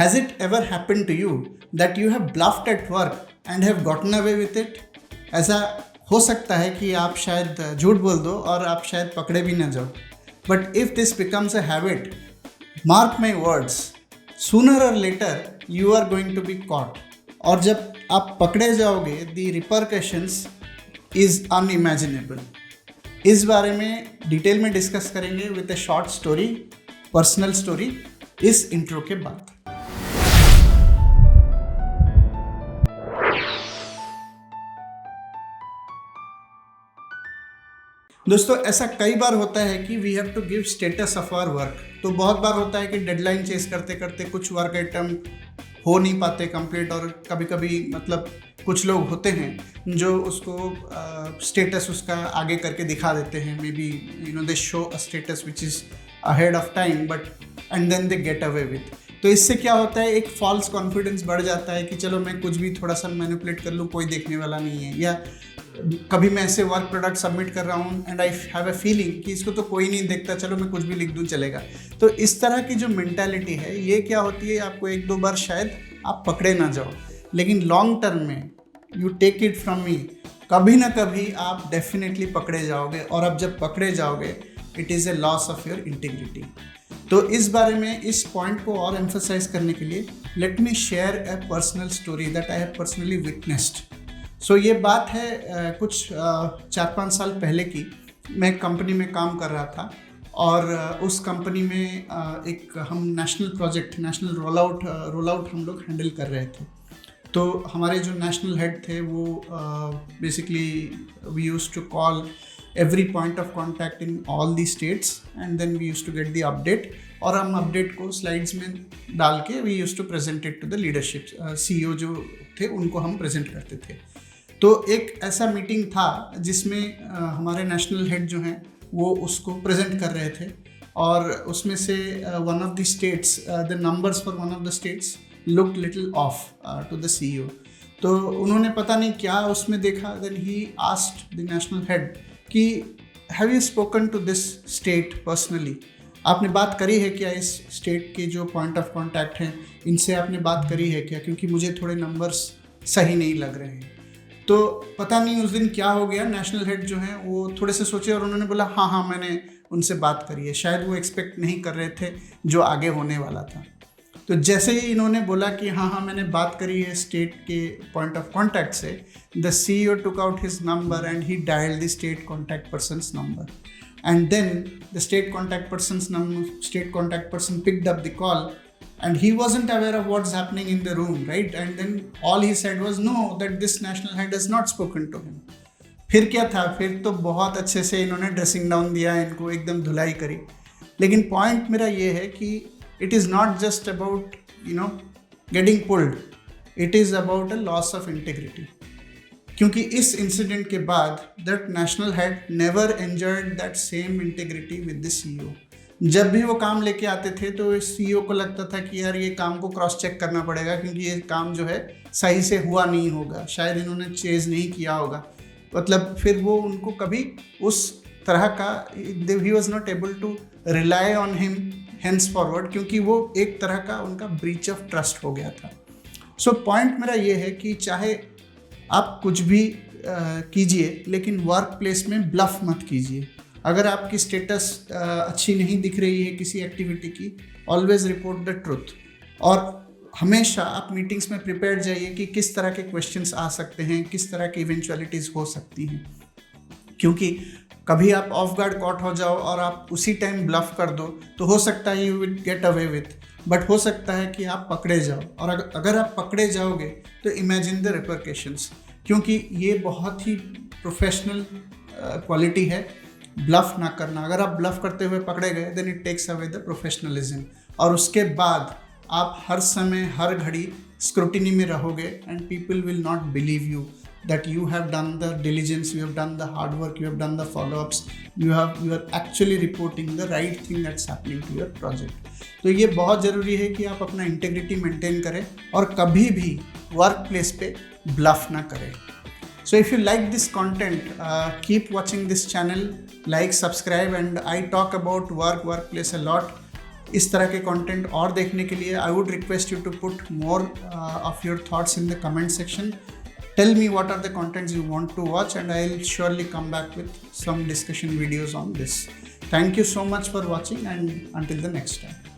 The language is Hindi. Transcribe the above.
Has it ever happened to you that you have bluffed at work and have gotten away with it? ऐसा हो सकता है कि आप शायद झूठ बोल दो और आप शायद पकड़े भी ना जाओ. But if this becomes a habit, mark my words, sooner or later you are going to be caught. और जब आप पकड़े जाओगे, the repercussions is unimaginable. इस बारे में डिटेल में डिस्कस करेंगे with a short story, personal story, इस इंट्रो के बाद. दोस्तों, ऐसा कई बार होता है कि we have to give status of our work. तो बहुत बार होता है कि डेडलाइन चेस करते करते कुछ वर्क आइटम हो नहीं पाते कंप्लीट, और कभी कभी मतलब कुछ लोग होते हैं जो उसको स्टेटस उसका आगे करके दिखा देते हैं. Maybe they show a status which is ahead of time, but and then they get away with. तो इससे क्या होता है, एक फॉल्स कॉन्फिडेंस बढ़ जाता है कि चलो मैं कुछ भी थोड़ा सा मैनिपुलेट कर लूँ, कोई देखने वाला नहीं है. या कभी मैं ऐसे वर्क प्रोडक्ट सबमिट कर रहा हूँ and I have a feeling कि इसको तो कोई नहीं देखता, चलो मैं कुछ भी लिख दूँ चलेगा. तो इस तरह की जो मेंटालिटी है, ये क्या होती है, आपको एक दो बार शायद आप पकड़े ना जाओ, लेकिन लॉन्ग टर्म में you take it from me, कभी ना कभी आप डेफिनेटली पकड़े जाओगे. और अब जब पकड़े जाओगे, it is a loss of your integrity. तो इस बारे में, इस पॉइंट को और एम्फसाइज करने के लिए, let me share a personal story that I have personally witnessed. So ये बात है कुछ 4-5 साल पहले की. मैं कंपनी में काम कर रहा था और उस कंपनी में एक हम national project, national roll out हम लोग हैंडल कर रहे थे. तो हमारे जो नेशनल हेड थे वो basically we used to call every point of contact in all the states and then we used to get the update, और हम अपडेट को स्लाइड्स में डाल के we used to present it to the leadership. CEO जो थे उनको हम प्रेजेंट करते थे. तो एक ऐसा मीटिंग था जिसमें हमारे नेशनल हेड जो हैं वो उसको प्रेजेंट कर रहे थे, और उसमें से one of the states, the numbers for one of the states looked little off to the CEO. तो उन्होंने पता नहीं क्या उसमें देखा, then he asked the national head कि have you spoken to this state personally, आपने बात करी है क्या इस स्टेट के जो पॉइंट ऑफ कांटेक्ट हैं, इनसे आपने बात करी है क्या, क्योंकि मुझे थोड़े नंबर्स सही नहीं लग रहे हैं. तो पता नहीं उस दिन क्या हो गया, नेशनल हेड जो हैं वो थोड़े से सोचे और उन्होंने बोला हाँ मैंने उनसे बात करी है. शायद वो एक्सपेक्ट नहीं कर रहे थे जो आगे होने वाला था. तो जैसे ही इन्होंने बोला कि हाँ मैंने बात करी है स्टेट के पॉइंट ऑफ कांटेक्ट से, the CEO took out his number and he dialed the state contact person's number, and then the state contact person picked up the call and he wasn't aware of what's happening in the room, right? And then all he said was no, that this national head has not spoken to him. फिर क्या था, फिर तो बहुत अच्छे से इन्होंने ड्रेसिंग डाउन दिया, इनको एकदम धुलाई करी. लेकिन पॉइंट मेरा ये है कि it is not just about getting pulled, it is about a loss of integrity. क्योंकि इस इंसिडेंट के बाद that national head never enjoyed that same integrity with the CEO. जब भी वो काम लेके आते थे तो CEO को लगता था कि यार ये काम को क्रॉस चेक करना पड़ेगा, क्योंकि ये काम जो है सही से हुआ नहीं होगा, शायद इन्होंने चेज नहीं किया होगा. मतलब फिर वो उनको कभी उस तरह का, he was not able to rely on him henceforward, क्योंकि वो एक तरह का उनका ब्रीच ऑफ ट्रस्ट हो गया था. सो पॉइंट मेरा ये है कि चाहे आप कुछ भी कीजिए, लेकिन वर्क प्लेस में ब्लफ मत कीजिए. अगर आपकी स्टेटस अच्छी नहीं दिख रही है किसी एक्टिविटी की, ऑलवेज रिपोर्ट द ट्रुथ. और हमेशा आप मीटिंग्स में प्रिपेयर जाइए कि किस तरह के क्वेश्चंस आ सकते हैं, किस तरह की इवेंचुअलिटीज़ हो सकती हैं. क्योंकि कभी आप ऑफ गार्ड कॉट हो जाओ और आप उसी टाइम ब्लफ कर दो, तो हो सकता है you will get away with, but हो सकता है कि आप पकड़े जाओ. और अगर आप पकड़े जाओगे तो इमेजिन द रिपरकशंस, क्योंकि ये बहुत ही प्रोफेशनल क्वालिटी है ब्लफ ना करना. अगर आप ब्लफ करते हुए पकड़े गए, then it takes away the professionalism, और उसके बाद आप हर समय हर घड़ी स्क्रूटिनी में रहोगे and people will not believe you that you have done the diligence, you have done the hard work, you have done the follow-ups, you are actually reporting the right thing that's happening to your project. तो ये बहुत ज़रूरी है कि आप अपना इंटेग्रिटी मेंटेन करें और कभी भी वर्क प्लेस पे ब्लफ ना करें. So if you like this content, keep watching this channel, like, subscribe, and I talk about workplace a lot. इस तरह के कंटेंट और देखने के लिए I would request you to put more of your thoughts in the comment section. Tell me what are the contents you want to watch, and I'll surely come back with some discussion videos on this. Thank you so much for watching, and until the next time.